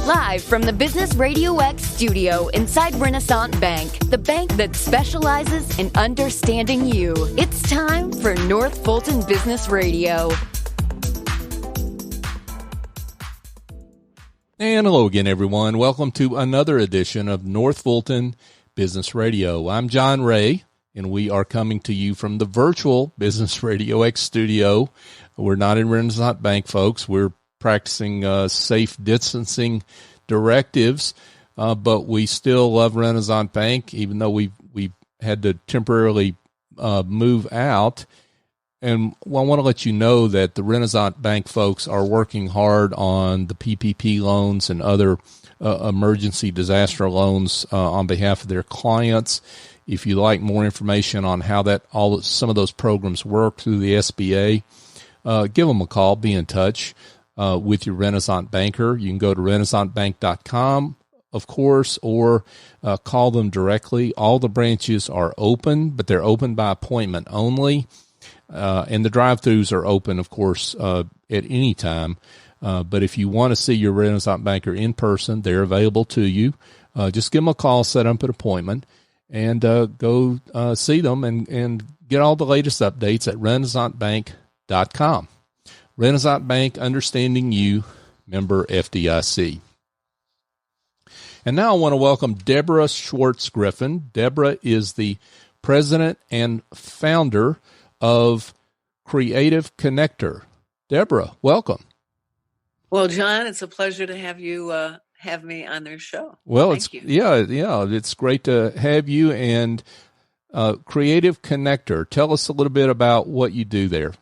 Live from the Business RadioX studio inside Renaissance Bank, the bank that specializes in understanding you. It's time for North Fulton Business Radio. And hello again, everyone. Welcome to another edition of North Fulton Business Radio. I'm John Ray, and we are coming to you from the virtual Business RadioX studio. We're not in Renaissance Bank, folks. We're practicing safe distancing directives, but we still love Renaissance Bank, even though we had to temporarily move out. And I want to let you know that the Renaissance Bank folks are working hard on the PPP loans and other emergency disaster loans on behalf of their clients. If you'd like more information on how some of those programs work through the SBA, give them a call, be in touch with your Renaissance banker. You can go to renaissancebank.com, of course, or call them directly. All the branches are open, but they're open by appointment only. And the drive-thrus are open, of course, at any time. But if you want to see your Renaissance banker in person, they're available to you. Just give them a call, set up an appointment, and go see them and get all the latest updates at renaissancebank.com. Renaissance Bank, understanding you, member FDIC. And now I want to welcome Deborah Schwartz Griffin. Deborah is the president and founder of Creative Connector. Deborah, welcome. Well, John, it's a pleasure to have you have me on their show. Well, Thank you. It's great to have you. And Creative Connector, tell us a little bit about what you do there.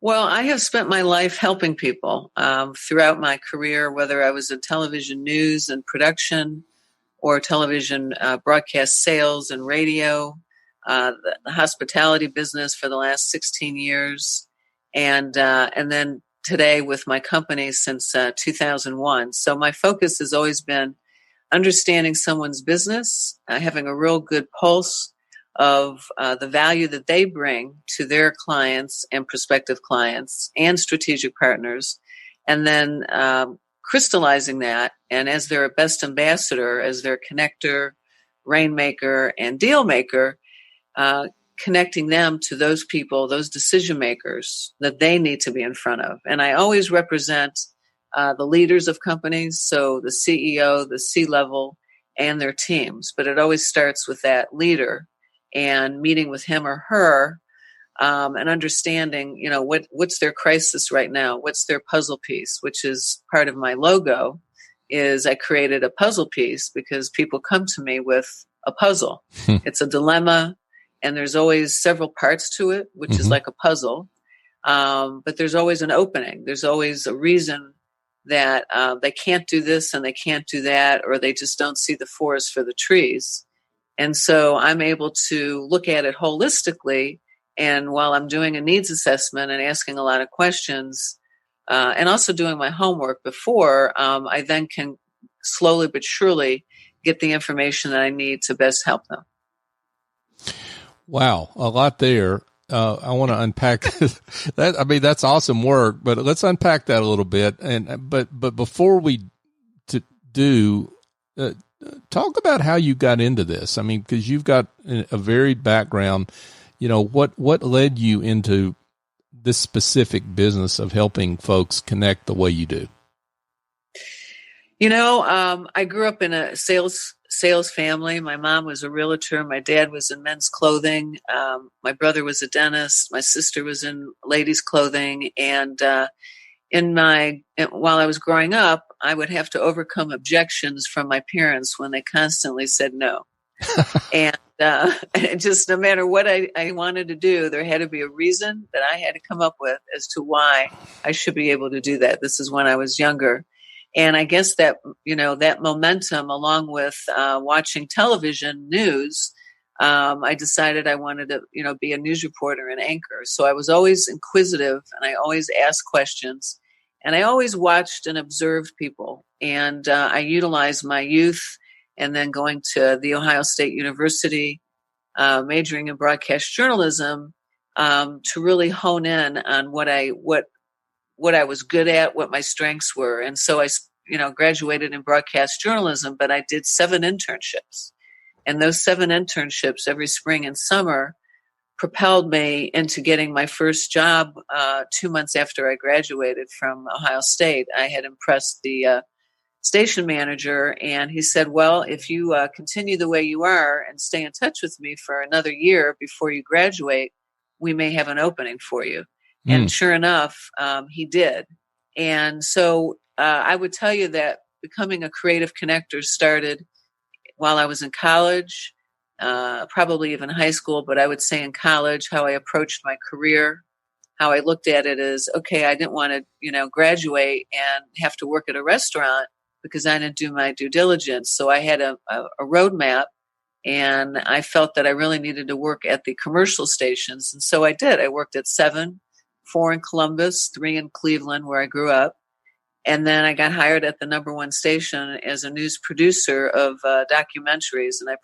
Well, I have spent my life helping people throughout my career, whether I was in television news and production or television broadcast sales and radio, the hospitality business for the last 16 years, and then today with my company since 2001. So my focus has always been understanding someone's business, having a real good pulse of the value that they bring to their clients and prospective clients and strategic partners, and then crystallizing that, and as their best ambassador, as their connector, rainmaker, and deal maker, connecting them to those people, those decision makers that they need to be in front of. And I always represent the leaders of companies, so the CEO, the C-level, and their teams. But it always starts with that leader and meeting with him or her and understanding, what's their crisis right now, what's their puzzle piece, which is part of my logo. Is I created a puzzle piece because people come to me with a puzzle. It's a dilemma, and there's always several parts to it, which is like a puzzle. But there's always an opening. There's always a reason that they can't do this and they can't do that, or they just don't see the forest for the trees. And so I'm able to look at it holistically. And while I'm doing a needs assessment and asking a lot of questions, and also doing my homework before, I then can slowly but surely get the information that I need to best help them. Wow, a lot there. I want to unpack that. I mean, that's awesome work, but let's unpack that a little bit. But before we do, talk about how you got into this. I mean, because you've got a varied background. What led you into this specific business of helping folks connect the way you do? I grew up in a sales family. My mom was a realtor. My dad was in men's clothing. My brother was a dentist. My sister was in ladies' clothing. And while I was growing up, I would have to overcome objections from my parents when they constantly said no. And just no matter what I wanted to do, there had to be a reason that I had to come up with as to why I should be able to do that. This is when I was younger. And I guess that, that momentum, along with watching television news, I decided I wanted to, be a news reporter and anchor. So I was always inquisitive, and I always asked questions, and I always watched and observed people. And I utilized my youth, and then going to the Ohio State University, majoring in broadcast journalism, to really hone in on what I was good at, what my strengths were. And so I graduated in broadcast journalism, but I did 7 internships. And those 7 internships every spring and summer propelled me into getting my first job 2 months after I graduated from Ohio State. I had impressed the station manager, and he said, well, if you continue the way you are and stay in touch with me for another year before you graduate, we may have an opening for you. And sure enough, he did. And so I would tell you that becoming a creative connector started while I was in college, probably even high school, but I would say in college, how I approached my career, how I looked at it as, okay, I didn't want to, graduate and have to work at a restaurant because I didn't do my due diligence. So I had a roadmap, and I felt that I really needed to work at the commercial stations. And so I did. I worked at 7, 4 in Columbus, 3 in Cleveland, where I grew up. And then I got hired at the number 1 station as a news producer of documentaries. And I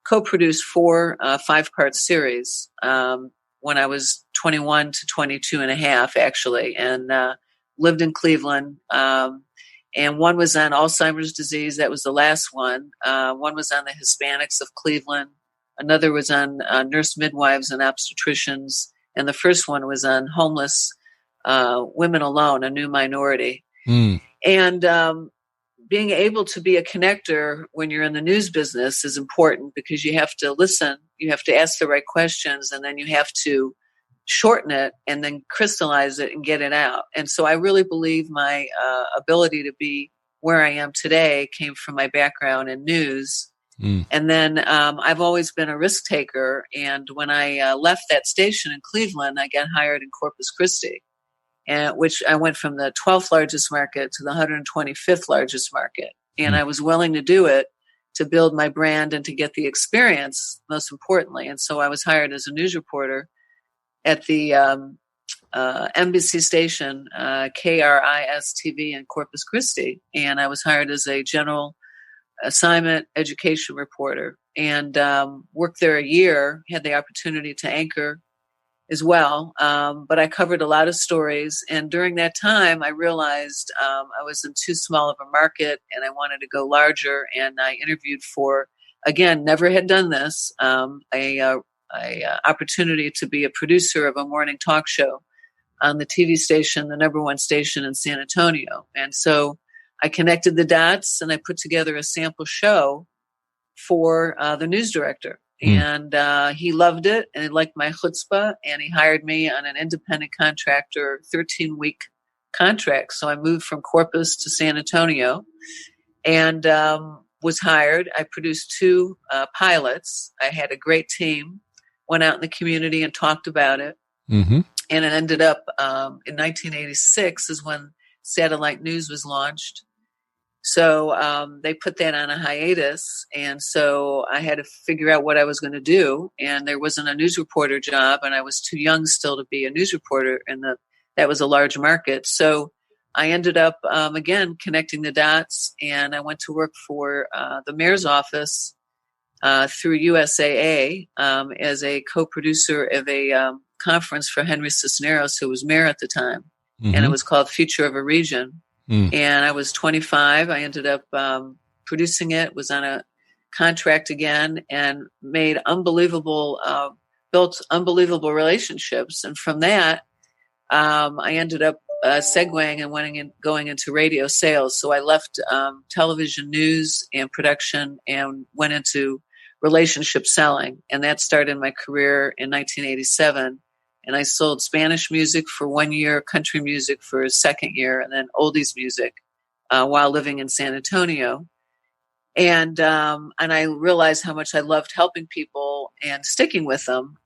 co-produced 4 5-part series when I was 21 to 22 and a half, actually, and lived in Cleveland. And one was on Alzheimer's disease. That was the last one. One was on the Hispanics of Cleveland. Another was on nurse midwives and obstetricians. And the first one was on homeless women alone, a new minority. And being able to be a connector when you're in the news business is important because you have to listen, you have to ask the right questions, and then you have to shorten it and then crystallize it and get it out. And so I really believe my ability to be where I am today came from my background in news. And then I've always been a risk taker. And when I left that station in Cleveland, I got hired in Corpus Christi, which I went from the 12th largest market to the 125th largest market. And I was willing to do it to build my brand and to get the experience, most importantly. And so I was hired as a news reporter at the NBC station, KRIS TV in Corpus Christi. And I was hired as a general assignment education reporter and worked there a year, had the opportunity to anchor as well. But I covered a lot of stories. And during that time, I realized I was in too small of a market and I wanted to go larger. And I interviewed for, again, never had done this, a opportunity to be a producer of a morning talk show on the TV station, the number 1 station in San Antonio. And so I connected the dots and I put together a sample show for the news director. And he loved it and he liked my chutzpah, and he hired me on an independent contractor 13-week contract. So I moved from Corpus to San Antonio and was hired. I produced 2 pilots. I had a great team, went out in the community and talked about it. And it ended up in 1986 is when satellite news was launched. So they put that on a hiatus. And so I had to figure out what I was going to do. And there wasn't a news reporter job. And I was too young still to be a news reporter. And that was a large market. So I ended up, again, connecting the dots. And I went to work for the mayor's office through USAA as a co-producer of a conference for Henry Cisneros, who was mayor at the time. And it was called Future of a Region. And I was 25. I ended up producing it, was on a contract again, and made built unbelievable relationships. And from that, I ended up segueing and going into radio sales. So I left television news and production and went into relationship selling. And that started my career in 1987. And I sold Spanish music for 1 year, country music for a second year, and then oldies music while living in San Antonio. And I realized how much I loved helping people and sticking with them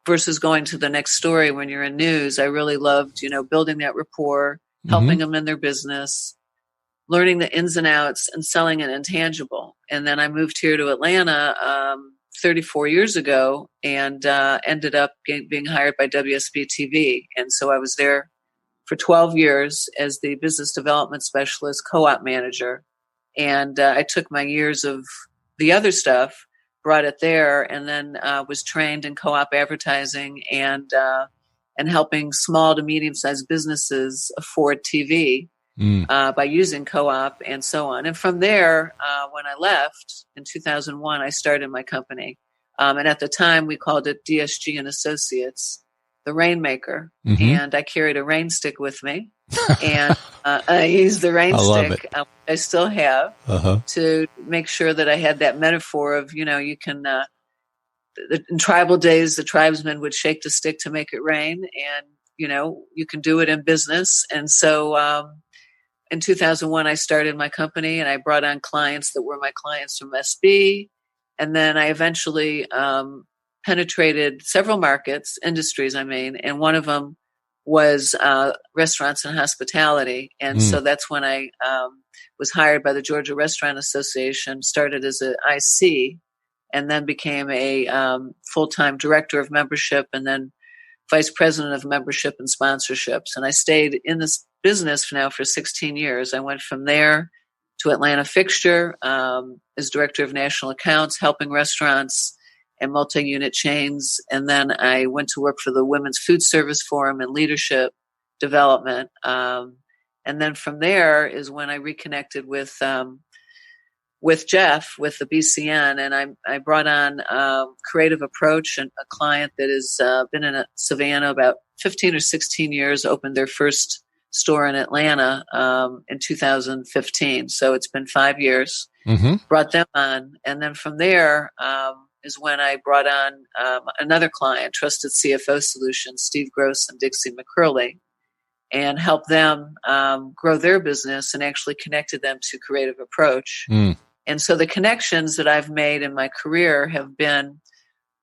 versus going to the next story when you're in news. I really loved, building that rapport, helping them in their business, learning the ins and outs, and selling an intangible. And then I moved here to Atlanta 34 years ago and ended up being hired by WSB TV. And so I was there for 12 years as the business development specialist, co-op manager. And I took my years of the other stuff, brought it there, and then was trained in co-op advertising and helping small to medium-sized businesses afford TV. by using co-op and so on. And from there, when I left in 2001, I started my company. And at the time, we called it DSG and Associates, the Rainmaker. And I carried a rain stick with me. And I used the rain stick, I still have, to make sure that I had that metaphor of, you can, in tribal days, the tribesmen would shake the stick to make it rain. And, you can do it in business. And so in 2001, I started my company and I brought on clients that were my clients from SB. And then I eventually penetrated several markets, industries, and one of them was restaurants and hospitality. And so that's when I was hired by the Georgia Restaurant Association, started as an IC, and then became a full-time director of membership and then vice president of membership and sponsorships. And I stayed in this business now for 16 years. I went from there to Atlanta Fixture as director of national accounts, helping restaurants and multi-unit chains. And then I went to work for the Women's Food Service Forum and leadership development. And then from there is when I reconnected with Jeff, with the BCN, and I brought on Creative Approach, and a client that has been in Savannah about 15 or 16 years, opened their first store in Atlanta in 2015. So it's been 5 years. Brought them on, and then from there is when I brought on another client, Trusted CFO Solutions, Steve Gross and Dixie McCurley, and helped them grow their business and actually connected them to Creative Approach. And so the connections that I've made in my career have been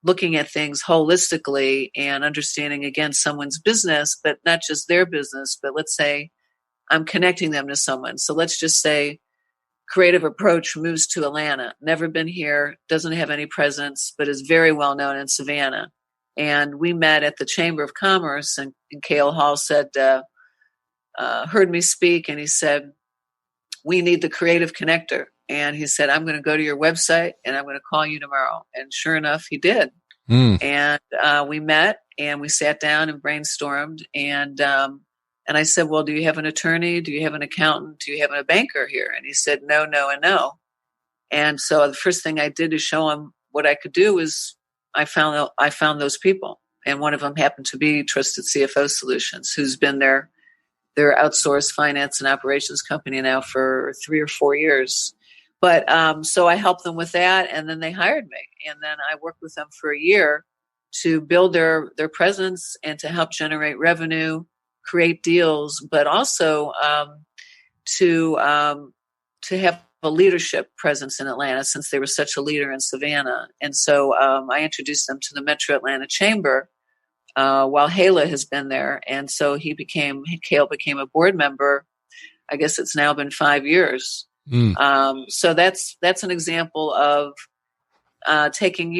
looking at things holistically and understanding, again, someone's business, but not just their business, but let's say I'm connecting them to someone. So let's just say Creative Approach moves to Atlanta, never been here, doesn't have any presence, but is very well known in Savannah. And we met at the Chamber of Commerce, and Cale Hall said, heard me speak, and he said, we need the creative connector. And he said, I'm going to go to your website and I'm going to call you tomorrow. And sure enough, he did. And we met and we sat down and brainstormed. And I said, well, do you have an attorney? Do you have an accountant? Do you have a banker here? And he said, no, no, and no. And so the first thing I did to show him what I could do was I found those people. And one of them happened to be Trusted CFO Solutions, who's been their outsourced finance and operations company now for 3 or 4 years. But so I helped them with that, and then they hired me. And then I worked with them for a year to build their presence and to help generate revenue, create deals, but also to have a leadership presence in Atlanta, since they were such a leader in Savannah. And so I introduced them to the Metro Atlanta Chamber while Hala has been there. And so Cale became a board member. I guess it's now been 5 years. So that's an example of taking,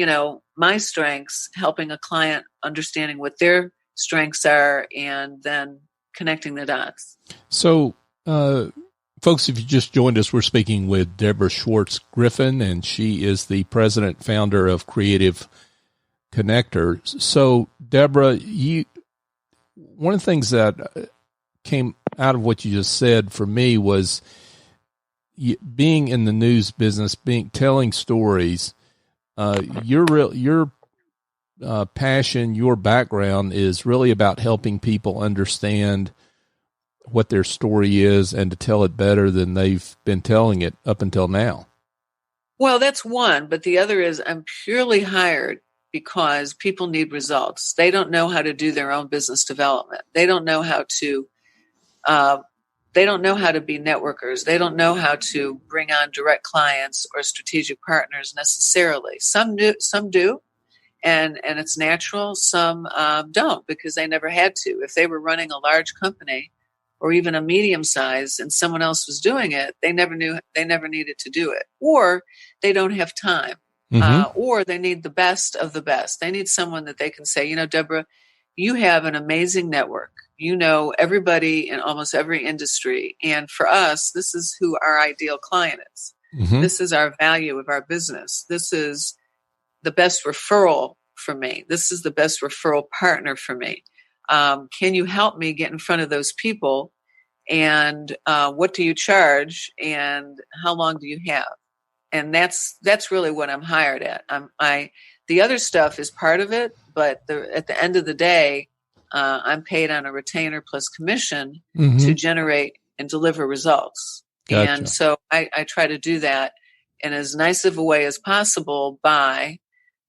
my strengths, helping a client understanding what their strengths are, and then connecting the dots. So, folks, if you just joined us, we're speaking with Deborah Schwartz Griffin, and she is the president, founder of Creative Connector. So, Deborah, one of the things that came out of what you just said for me was being in the news business, telling stories. Your passion, your background is really about helping people understand what their story is and to tell it better than they've been telling it up until now. Well, that's one, but the other is I'm purely hired because people need results. They don't know how to do their own business development. They don't know how to be networkers. They don't know how to bring on direct clients or strategic partners necessarily. Some do, and it's natural. Some don't, because they never had to. If they were running a large company or even a medium size and someone else was doing it, they never needed to do it. Or they don't have time. Or they need the best of the best. They need someone that they can say, Deborah, you have an amazing network. You know everybody in almost every industry. And for us, this is who our ideal client is. This is our value of our business. This is the best referral for me. This is the best referral partner for me. Can you help me get in front of those people and what do you charge, and how long do you have? And that's really what I'm hired at. The other stuff is part of it, but at the end of the day, I'm paid on a retainer plus commission to generate and deliver results. Gotcha. And so I try to do that in as nice of a way as possible by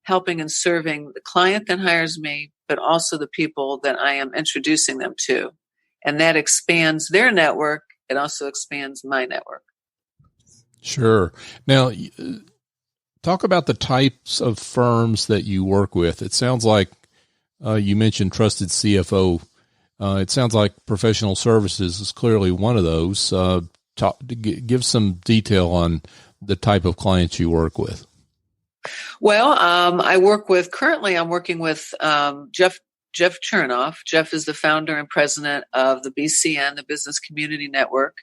helping and serving the client that hires me, but also the people that I am introducing them to. And that expands their network. It also expands my network. Sure. Now, talk about the types of firms that you work with. It sounds like you mentioned trusted CFO. It sounds like professional services is clearly one of those. Give some detail on the type of clients you work with. Well, currently I'm working with Jeff Chernoff. Jeff is the founder and president of the BCN, the Business Community Network.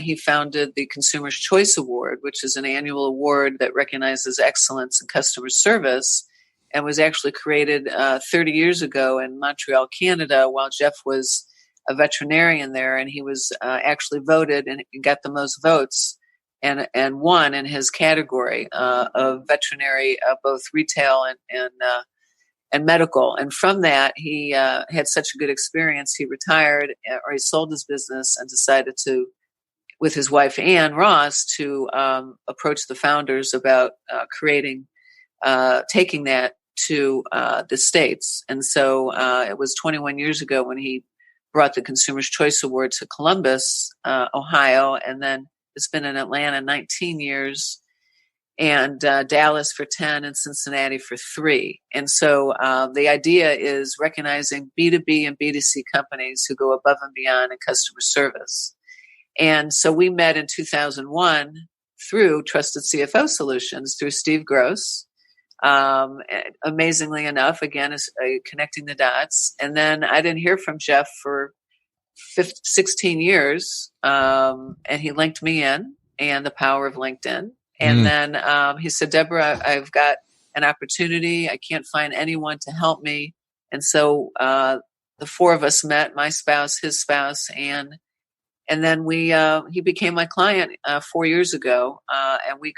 He founded the Consumer's Choice Award, which is an annual award that recognizes excellence in customer service, and was actually created 30 years ago in Montreal, Canada, while Jeff was a veterinarian there, and he was actually voted and got the most votes and won in his category of veterinary, both retail and medical. And from that, he had such a good experience, he retired, or he sold his business and decided to, with his wife Ann Ross, to approach the founders about taking that to the States. And so it was 21 years ago when he brought the Consumer's Choice Award to Columbus, Ohio, and then it's been in Atlanta 19 years, and Dallas for 10, and Cincinnati for 3. And so the idea is recognizing B2B and B2C companies who go above and beyond in customer service. And so we met in 2001 through Trusted CFO Solutions, through Steve Gross. Amazingly enough, again, is connecting the dots. And then I didn't hear from Jeff for 16 years, and he linked me in, and the power of LinkedIn. And then he said, Deborah, I've got an opportunity. I can't find anyone to help me. And so the four of us met, my spouse, his spouse, and then he became my client 4 years ago, and we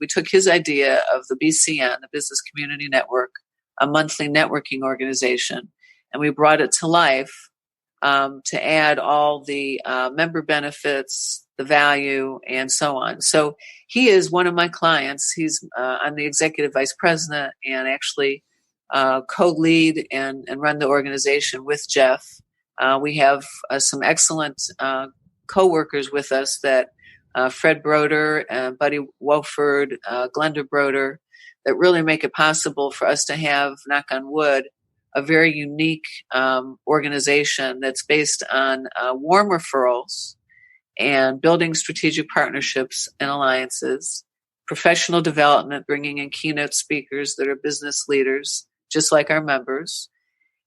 took his idea of the BCN, the Business Community Network, a monthly networking organization, and we brought it to life to add all the member benefits, the value, and so on. So he is one of my clients. I'm the executive vice president and actually co-lead and run the organization with Jeff. We have some excellent co-workers with us that Fred Broder, Buddy Wolford, Glenda Broder, that really make it possible for us to have, knock on wood, a very unique organization that's based on warm referrals and building strategic partnerships and alliances, professional development, bringing in keynote speakers that are business leaders, just like our members.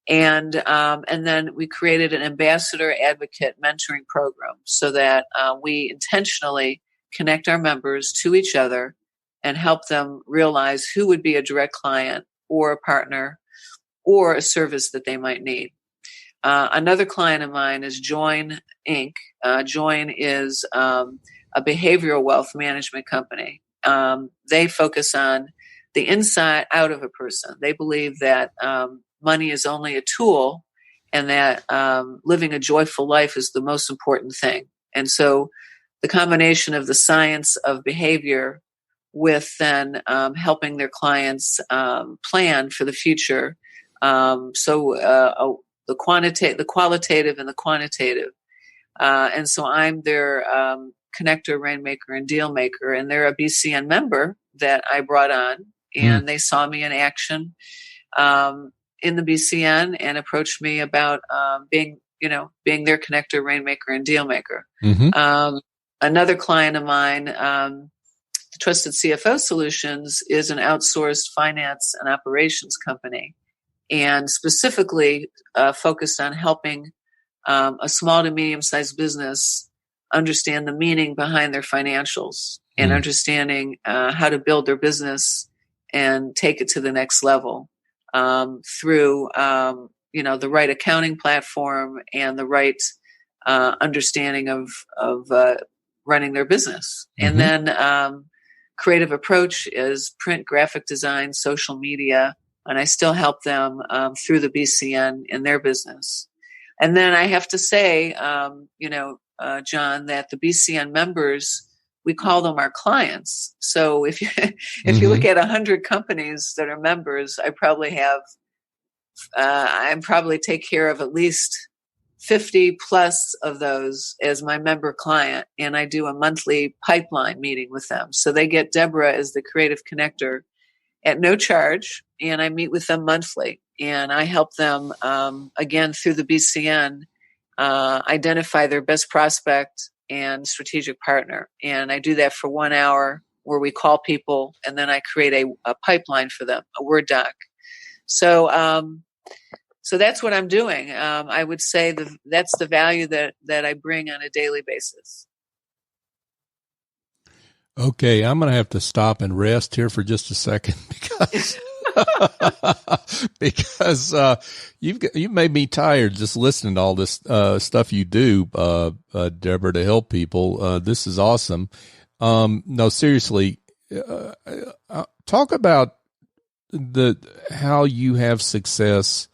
And then we created an ambassador advocate mentoring program so that we intentionally connect our members to each other and help them realize who would be a direct client or a partner or a service that they might need. Another client of mine is Join Inc. Join is a behavioral wealth management company. They focus on the inside out of a person. They believe that money is only a tool, and that living a joyful life is the most important thing. And so the combination of the science of behavior with then helping their clients plan for the future. The qualitative and the quantitative. And so I'm their connector, Rainmaker, and deal maker, and they're a BCN member that I brought on, and they saw me in action in the BCN and approached me about being their connector, Rainmaker, and deal maker. Another client of mine, the Trusted CFO Solutions, is an outsourced finance and operations company, and specifically focused on helping a small to medium-sized business understand the meaning behind their financials and understanding how to build their business and take it to the next level through the right accounting platform and the right understanding of running their business. And then creative approach is print, graphic design, social media, and I still help them through the BCN in their business. And then I have to say, John, that the BCN members, we call them our clients. So if you look at 100 companies that are members, I probably take care of at least 50 plus of those as my member client. And I do a monthly pipeline meeting with them. So they get Deborah as the creative connector at no charge. And I meet with them monthly. And I help them, again, through the BCN, identify their best prospect and strategic partner. And I do that for 1 hour where we call people, and then I create a pipeline for them, a Word doc. So that's what I'm doing. I would say that's the value that I bring on a daily basis. Okay, I'm going to have to stop and rest here for just a second because you've made me tired just listening to all this stuff you do, Deborah, to help people. This is awesome. No, seriously, talk about how you have success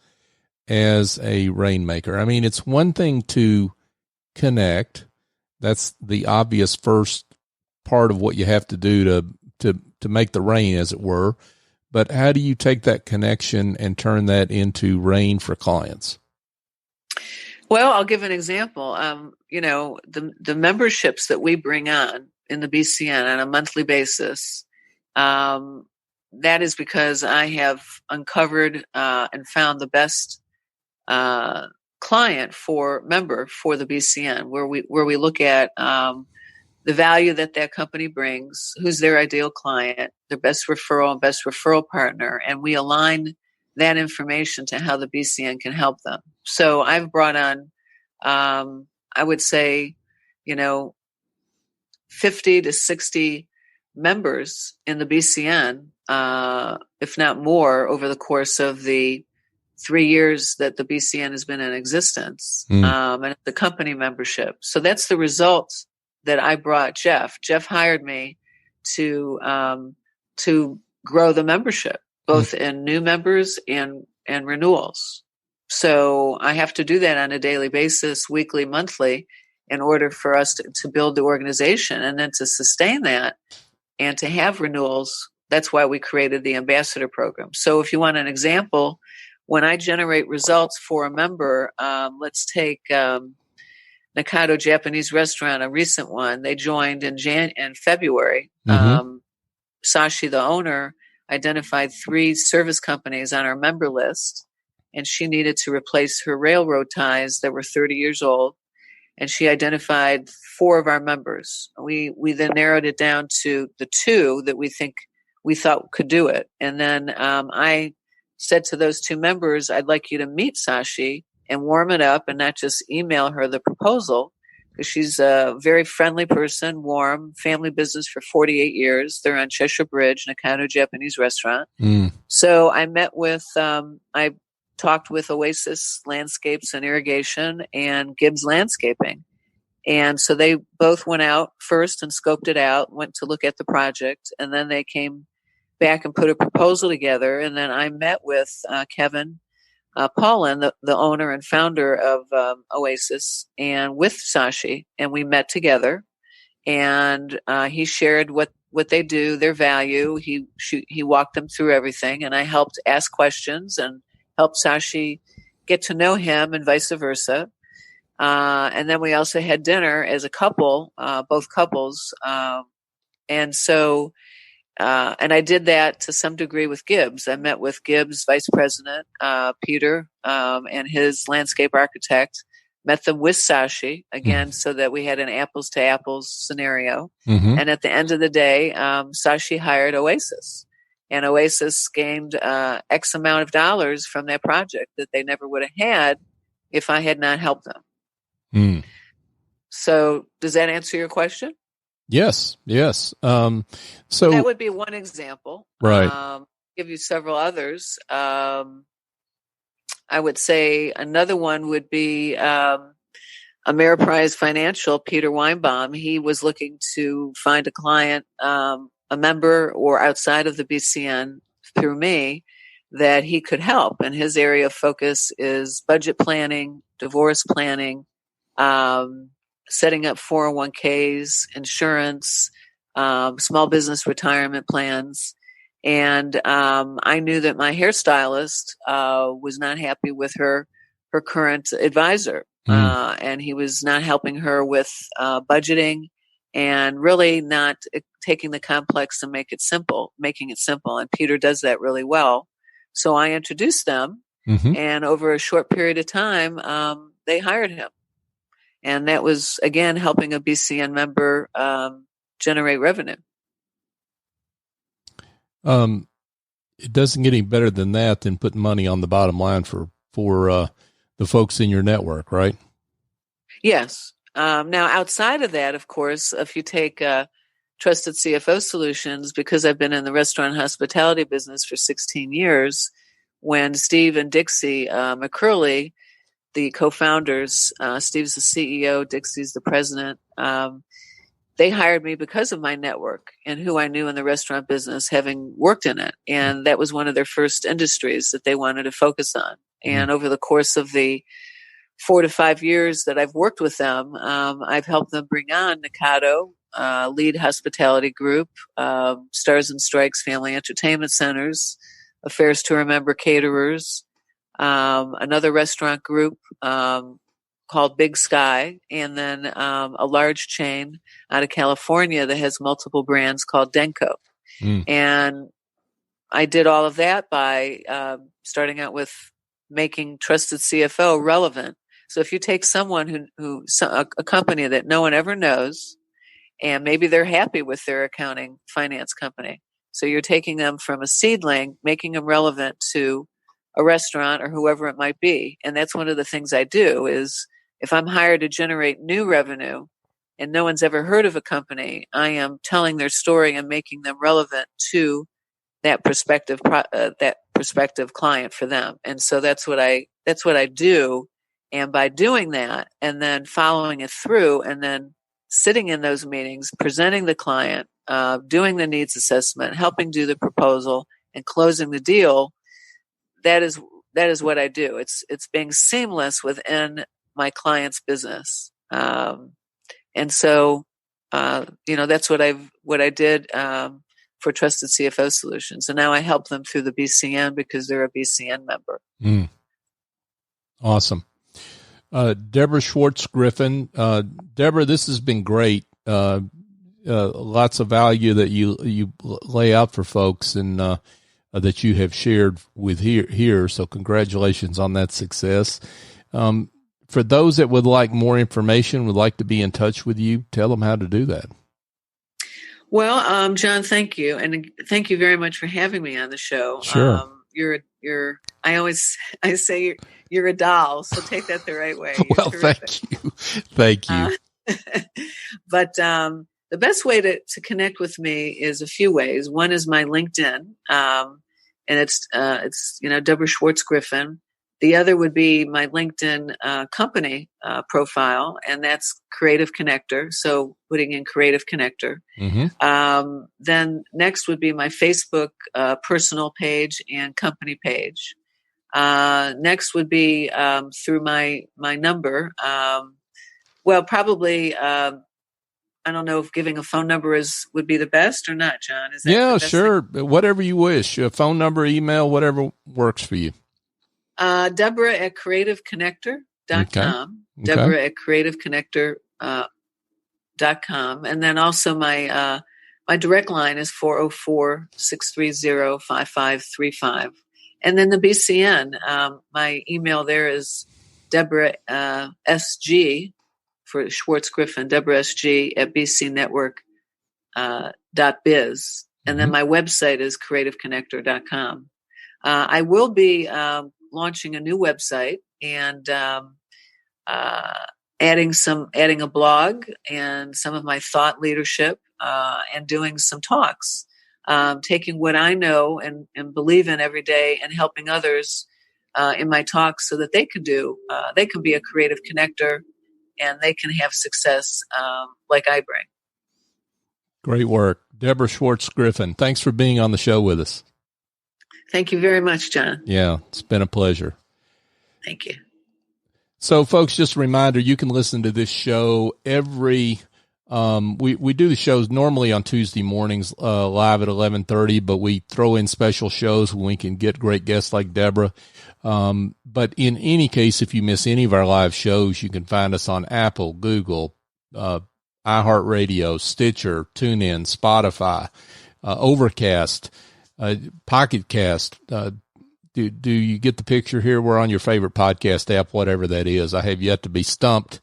as a Rainmaker. I mean, it's one thing to connect. That's the obvious first part of what you have to do to make the rain, as it were. But how do you take that connection and turn that into rain for clients? Well, I'll give an example. The memberships that we bring on in the BCN on a monthly basis, that is because I have uncovered and found the best client member for the BCN, where we look at the value that company brings, who's their ideal client, their best referral partner, and we align that information to how the BCN can help them. So I've brought on, I would say, 50 to 60 members in the BCN, if not more, over the course of the 3 years that the BCN has been in existence, and the company membership. So that's the result that I brought Jeff. Jeff hired me to grow the membership, both in new members and renewals. So I have to do that on a daily basis, weekly, monthly, in order for us to build the organization and then to sustain that and to have renewals. That's why we created the ambassador program. So if you want an example, when I generate results for a member, let's take Nakado Japanese Restaurant, a recent one. They joined in February. Sashi, the owner, identified 3 service companies on our member list, and she needed to replace her railroad ties that were 30 years old. And she identified 4 of our members. We then narrowed it down to the 2 that we thought could do it. And then I said to those 2 members, I'd like you to meet Sashi and warm it up and not just email her the proposal, because she's a very friendly person, warm, family business for 48 years. They're on Cheshire Bridge, Nakano Japanese Restaurant. So I met with, I talked with Oasis Landscapes and Irrigation and Gibbs Landscaping. And so they both went out first and scoped it out, went to look at the project, and then they came back and put a proposal together. And then I met with Kevin Paulin, the owner and founder of Oasis, and with Sashi, and we met together. And he shared what they do, their value. He walked them through everything, and I helped ask questions and helped Sashi get to know him, and vice versa. And then we also had dinner as a couple, both couples, and so. And I did that to some degree with Gibbs. I met with Gibbs' vice president, Peter, and his landscape architect, met them with Sashi, again, so that we had an apples to apples scenario. And at the end of the day, Sashi hired Oasis. And Oasis gained X amount of dollars from that project that they never would have had if I had not helped them. So does that answer your question? Yes. So that would be one example. Right. Give you several others. I would say another one would be Ameriprise Financial, Peter Weinbaum. He was looking to find a client, a member or outside of the BCN through me that he could help. And his area of focus is budget planning, divorce planning, setting up 401ks, insurance, small business retirement plans. And I knew that my hairstylist was not happy with her current advisor. And he was not helping her with budgeting and really not taking the complex and making it simple. And Peter does that really well. So I introduced them, and over a short period of time, they hired him. And that was, again, helping a BCN member generate revenue. It doesn't get any better than that than putting money on the bottom line for the folks in your network, right? Yes. Now, outside of that, of course, if you take Trusted CFO Solutions, because I've been in the restaurant hospitality business for 16 years, when Steve and Dixie McCurley, the co-founders, Steve's the CEO, Dixie's the president, they hired me because of my network and who I knew in the restaurant business, having worked in it. And that was one of their first industries that they wanted to focus on. And over the course of the 4 to 5 years that I've worked with them, I've helped them bring on Nikado, Lead Hospitality Group, Stars and Strikes Family Entertainment Centers, Affairs to Remember Caterers, another restaurant group called Big Sky, and then a large chain out of California that has multiple brands called Denko. And I did all of that by starting out with making Trusted CFO relevant. So if you take someone a company that no one ever knows, and maybe they're happy with their accounting finance company, so you're taking them from a seedling, making them relevant to a restaurant or whoever it might be. And that's one of the things I do is, if I'm hired to generate new revenue and no one's ever heard of a company, I am telling their story and making them relevant to that prospective client for them. And so that's what I do. And by doing that and then following it through and then sitting in those meetings, presenting the client, doing the needs assessment, helping do the proposal and closing the deal, that is what I do. It's being seamless within my client's business. And so, that's what I did for Trusted CFO Solutions. And now I help them through the BCN because they're a BCN member. Awesome. Deborah Schwartz Griffin. Deborah, this has been great. Lots of value that you lay out for folks and that you have shared with here. So congratulations on that success. For those that would like more information, would like to be in touch with you, tell them how to do that. Well, John, thank you. And thank you very much for having me on the show. Sure. I say you're a doll, so take that the right way. Well, thank you. Thank you. But the best way to connect with me is a few ways. One is my LinkedIn, and it's Deborah Schwartz Griffin. The other would be my LinkedIn company profile, and that's Creative Connector. So putting in Creative Connector. Then next would be my Facebook personal page and company page. Next would be through my number. Probably. I don't know if giving a phone number would be the best or not, John. Is that the best sure. thing? Whatever you wish. A phone number, email, whatever works for you. Deborah at creativeconnector.com. Okay. Deborah at creativeconnector.com. And then also my direct line is 404-630-5535. And then the BCN, my email there is Deborah SG for Schwartz Griffin, Deborah SG at bcnetwork.biz. And then my website is creativeconnector.com. I will be launching a new website and adding a blog and some of my thought leadership and doing some talks, taking what I know and believe in every day and helping others in my talks so that they can be a creative connector and they can have success like I bring. Great work. Deborah Schwartz Griffin, thanks for being on the show with us. Thank you very much, John. Yeah, it's been a pleasure. Thank you. So, folks, just a reminder, you can listen to this show every we do the shows normally on Tuesday mornings live at 11:30, but we throw in special shows when we can get great guests like Deborah. But in any case, if you miss any of our live shows, you can find us on Apple, Google, iHeartRadio, Stitcher, TuneIn, Spotify, Overcast, Pocket Cast. Do you get the picture here? We're on your favorite podcast app, whatever that is. I have yet to be stumped,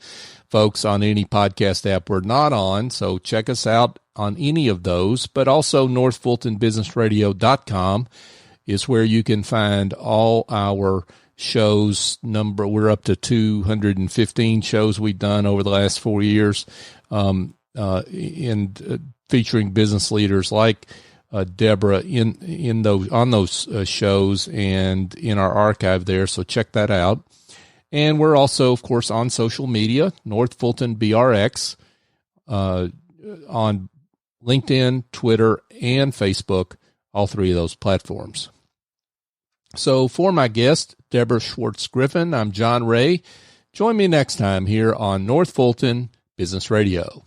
folks, on any podcast app we're not on. So check us out on any of those, but also northfultonbusinessradio.com is where you can find all our shows. We're up to 215 shows we've done over the last 4 years, featuring business leaders like Deborah on those shows and in our archive there. So check that out. And we're also, of course, on social media, North Fulton BRX, on LinkedIn, Twitter, and Facebook, all three of those platforms. So for my guest, Deborah Schwartz Griffin, I'm John Ray. Join me next time here on North Fulton Business Radio.